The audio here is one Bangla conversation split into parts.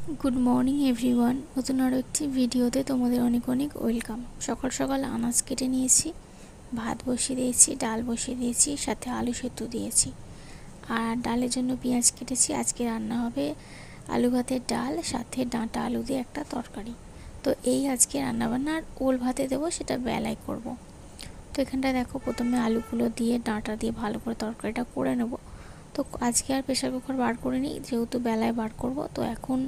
Good morning everyone. নতুন আরও একটি ভিডিওতে তোমাদের অনেক অনেক ওয়েলকাম। সকাল সকাল আনাজ কেটে নিয়েছি, ভাত বসিয়ে দিয়েছি, ডাল বসিয়ে দিয়েছি, সাথে আলু সেদ্ধ দিয়েছি। আর ডালের জন্য পেঁয়াজ কেটেছি। আজকে রান্না হবে আলু ভাতের ডাল, সাথে ডাঁটা আলু দিয়ে একটা তরকারি। তো এই আজকে রান্নাবান্না। আর ওল ভাতে দেবো, সেটা বেলায় করব। তো এখানটা দেখো, প্রথমে আলুগুলো দিয়ে ডাঁটা দিয়ে ভালো করে তরকারিটা করে নেব। তো আজকে আর প্রেশার কুকার বার করে নিই, যেহেতু বেলায় বার করব। তো এখন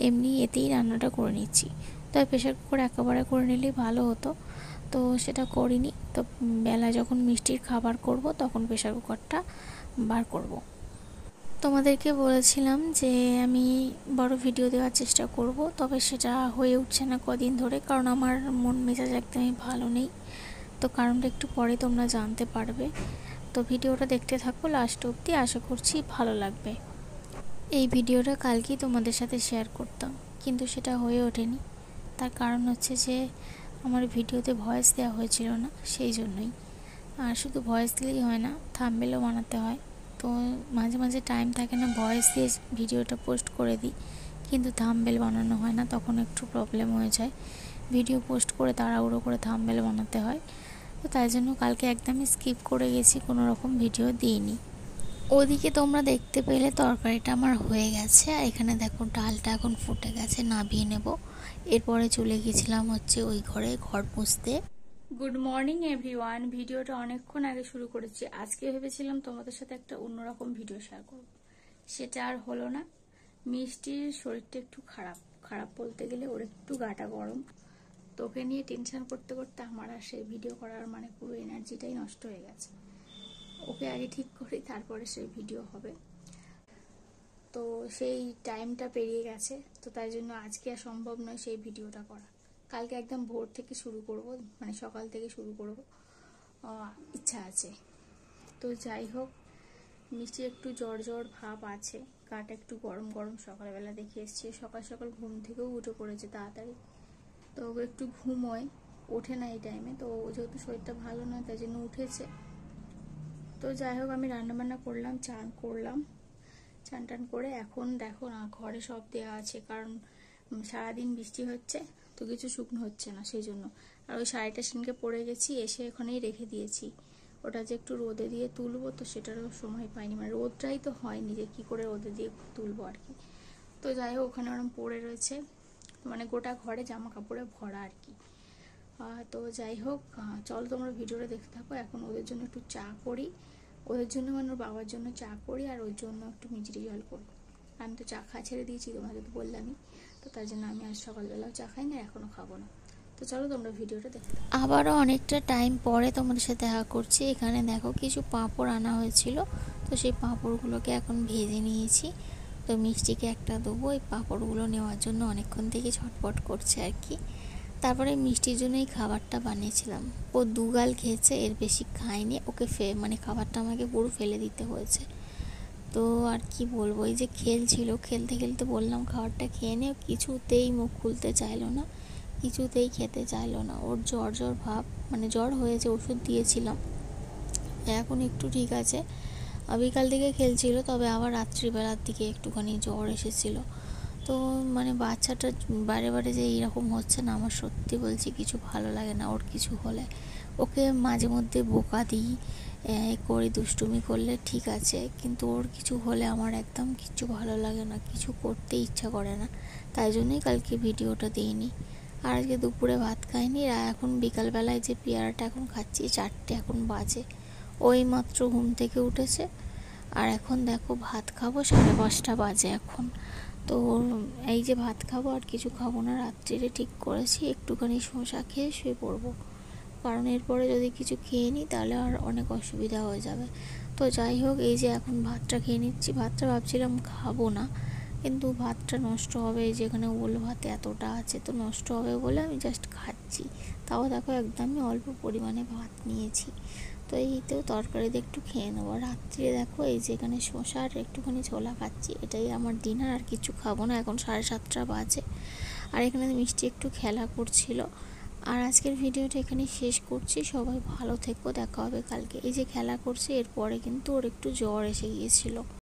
এমনি এতেই রান্নাটা করে নিচ্ছি। তো প্রেশার কুকার একেবারে করে নিলেই ভালো হতো, তো সেটা করিনি। তো বেলায় যখন মিষ্টির খাবার করব তখন প্রেশার কুকারটা বার করব। তোমাদেরকে বলেছিলাম যে আমি বড় ভিডিও দেওয়ার চেষ্টা করব, তবে সেটা হয়ে উঠছে না কদিন ধরে, কারণ আমার মন মেজাজ একদমই ভালো নেই। তো কারণটা একটু পরে তোমরা জানতে পারবে। তো ভিডিওটা দেখতে থাকো লাস্ট অবধি, আশা করছি ভালো লাগবে। এই ভিডিওটা কালকেই তোমাদের সাথে শেয়ার করতাম, কিন্তু সেটা হয়ে ওঠেনি। তার কারণ হচ্ছে যে আমার ভিডিওতে ভয়েস দেওয়া হয়েছিল না, সেই জন্যই। আর শুধু ভয়েস দিলেই হয় না, থাম্বনেলও বানাতে হয়। তো মাঝে মাঝে টাইম থাকে না, ভয়েস দিয়ে ভিডিওটা পোস্ট করে দিই, কিন্তু থাম্বনেল বানানো হয় না, তখন একটু প্রবলেম হয়ে যায়। ভিডিও পোস্ট করে তাড়াহুড়ো করে থাম্বনেল বানাতে হয়। তো তাই জন্য কালকে একদমই স্কিপ করে গেছি, কোনো রকম ভিডিও দিইনি। ওদিকে তোমরা দেখতে পেলে তরকারিটা আমার হয়ে গেছে, আর এখানে দেখো ডালটা এখন ফুটে গেছে, নামিয়ে নেব। এরপরে চলে গেছিলাম হচ্ছে ওই ঘর মুছতে। Good morning everyone. ভিডিওটা অনেকক্ষণ আগে শুরু করেছি। আজকে ভেবেছিলাম তোমাদের সাথে একটা অন্যরকম ভিডিও শেয়ার করব, সেটা আর হলো না। মিষ্টির শরীরটা একটু খারাপ খারাপ বলতে গেলে ওর একটু গাটা গরম। তোকে নিয়ে টেনশন করতে করতে আমার আর সেই ভিডিও করার পুরো এনার্জিটাই নষ্ট হয়ে গেছে। ওকে আগে ঠিক করি, তারপরে সেই ভিডিও হবে। তো সেই টাইমটা পেরিয়ে গেছে, তো তাই জন্য আজকে আর সম্ভব নয় সেই ভিডিওটা করা। কালকে একদম ভোর থেকে শুরু করব, সকাল থেকে শুরু করব, ইচ্ছা আছে। তো যাই হোক, মিষ্টি একটু জ্বর জ্বর ভাব আছে, গাটা একটু গরম গরম। সকালবেলা দেখে এসছি, সকাল সকাল ঘুম থেকেও উঠে পড়েছে তাড়াতাড়ি। তো একটু ঘুমোয়, ওঠে না এই টাইমে। তো যেহেতু শরীরটা ভালো নয়, তাই জন্য উঠেছে। তো যাই হোক, আমি রান্নাবান্না করলাম, চান করলাম, চান টান করে এখন দেখো না, ঘরে সব দেওয়া আছে, কারণ সারাদিন বৃষ্টি হচ্ছে, তো কিছু শুকনো হচ্ছে না, সেই জন্য। আর ওই শাড়িটা সেদিনকে পরে গেছি, এসে এখানেই রেখে দিয়েছি। ওটা যে একটু রোদে দিয়ে তুলবো, তো সেটারও সময় পাইনি, রোদটাই তো হয়নি যে কি করে রোদে দিয়ে তুলবো আর কি। তো যাই হোক, ওখানে ওরম পড়ে রয়েছে, গোটা ঘরে জামা কাপড়ে ভরা আর কি। তো যাই হোক, চলো তোমরা ভিডিওটা দেখতে থাকো। এখন ওদের জন্য একটু চা করি, ওদের জন্য ওর বাবার জন্য চা করি, আর ওর জন্য একটু মিষ্টি জল করবো। আমি তো চা খাওয়া ছেড়ে দিয়েছি, তোমাকে তো বললামই। তো তার জন্য আমি আজ সকালবেলাও চা খাই না, এখনও খাবো না। তো চলো তোমরা ভিডিওটা দেখতে থাকো। আবারও অনেকটা টাইম পরে তোমাদের সাথে দেখা করছি। এখানে দেখো কিছু পাঁপড় আনা হয়েছিল, তো সেই পাঁপড়গুলোকে এখন ভেজে নিয়েছি। তো মিষ্টিকে একটা দেবো, এই পাঁপড়গুলো নেওয়ার জন্য অনেকক্ষণ থেকে ছটপট করছে আর কি। তারপরে মিষ্টির জন্য এই খাবারটা বানিয়েছিলাম। ও দুগাল খেয়েছে, এর বেশি খায়নি। ওকে খাবারটা আমাকে পুরো ফেলে দিতে হয়েছে। তো আর কি বলবো, এই যে খেলছিল, খেলতে খেলতে বললাম খাবারটা খেয়ে নে, কিছুতেই মুখ খুলতে চাইলো না, কিছুতেই খেতে চাইলো না। ওর জ্বর জ্বর ভাব, জ্বর হয়েছে, ওষুধ দিয়েছিলাম, এখন একটু ঠিক আছে। বিকাল দিকে খেলছিল, তবে আবার রাত্রিবেলার দিকে একটুখানি জ্বর এসেছিল। তো বাচ্চাটা বারে বারে যে এইরকম হচ্ছে না, আমার সত্যি বলছি কিছু ভালো লাগে না। ওর কিছু হলে ওকে মাঝে মধ্যে বোকা দিই, করে দুষ্টুমি করলে ঠিক আছে, কিন্তু ওর কিছু হলে আমার একদম কিছু ভালো লাগে না, কিছু করতে ইচ্ছা করে না। তাই জন্যই কালকে ভিডিওটা দিইনি। আর আজকে দুপুরে ভাত খাইনি। এখন বিকালবেলায় যে পেয়ারাটা এখন খাচ্ছি, 4টে এখন বাজে, ওই মাত্র ঘুম থেকে উঠেছে। আর এখন দেখো ভাত খাবো, 5:30 বাজে এখন। তো এই যে ভাত খাবো, আর কিছু খাবো না রাত্রিরে, ঠিক করেছি। একটুখানি শসা খেয়ে শুয়ে পড়বো, কারণ এরপরে যদি কিছু খেয়ে নিই তাহলে আর অনেক অসুবিধা হয়ে যাবে। তো যাই হোক, এই যে এখন ভাতটা খেয়ে নিচ্ছি। ভাতটা ভাবছিলাম খাবো না, কিন্তু ভাতটা নষ্ট হবে, এই যে এখানে ওল ভাত এতটা আছে, তো নষ্ট হবে বলে আমি জাস্ট খাচ্ছি। তাও দেখো একদমই অল্প পরিমাণে ভাত নিয়েছি। তো এইতেও তরকারি দিয়ে একটু খেয়ে নেবো। রাত্রিরে দেখো এই যে এখানে শসা আর একটুখানি ছোলা খাচ্ছি, এটাই আমার ডিনার, আর কিছু খাবো না। এখন 7:30 বাজে। আর এখানে মিষ্টি একটু খেলা করছিল। আর আজকের ভিডিওটা এখানে শেষ করছি। সবাই ভালো থেকো, দেখা হবে কালকে। এই যে খেলা করছে, এরপরে কিন্তু ওর একটু জ্বর এসে গিয়েছিল।